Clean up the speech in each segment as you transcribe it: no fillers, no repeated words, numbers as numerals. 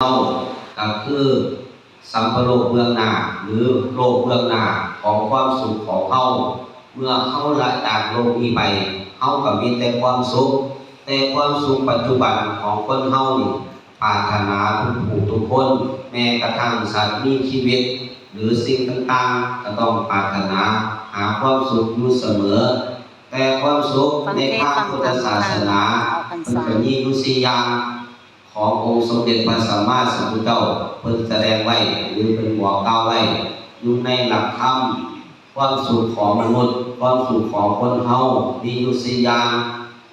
เฮาก็คือสัมภโลกเบื้องหน้าหรือโลกเบื้องหน้าของความสุขของเฮาเมื่อเฮาละจากโลกนี้ไปเฮาก็มีแต่ความสุขแต่ความสุขปัจจุบันของคนเฮานี่ปรารถนาทุกคนแม้กระทั่งสัตว์มีชีวิตหรือสิ่งต่างๆก็ต้องปรารถนาหาความสุขอยู่เสมอแต่ความสุขในทางพุทธศาสนามันก็มีอยู่4อย่างขององค์สมเด็จพระสัมมาสัมพุทธเจ้าเพิ่นแสดงไว้หรือเพิ่นบอกกล่าวไว้อยู่ในหลักธรรมความสุขของมนุษย์ความสุขของคนเฮามีอยู่4อย่าง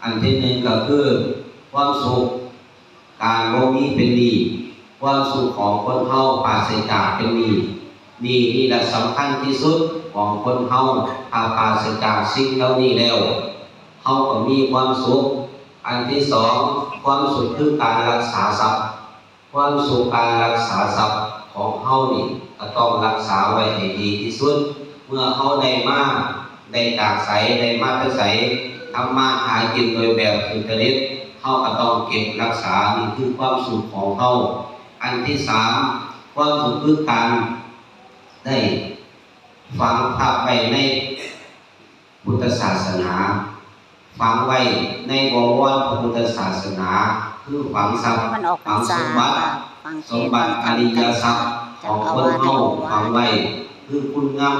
อันที่1ก็คือความสุขการบ่มีเป็นหนี้ความสุขของคนเฮาปราศจากเป็นหนี้นี่แหละสำคัญที่สุดของคนเฮาถ้าปราศจากสิ่งเหล่านี้แล้วเฮาก็มีความสุขอันที่2ความสุขคือการรักษาทรัพย์ความสุขการรักษาทรัพย์ของเฮานี่ก็ต้องรักษาไว้ให้ดีที่สุดเมื่อเฮาได้มาได้จากไสได้มาแต่ไสทำมาหากินโดยแบบสุจริตเฮาก็ต้องเก็บรักษานี่คือความสุขของเฮาอันที่3ความสุขคือการได้ฝังภาพไว้ในพุทธศาสนาฝังไว้ในบวรพระพุทธศาสนาคือฝังทรัพย์ฝังสมบัติอริยทรัพย์ของคนเฮาฝังไว้คือคุณงาม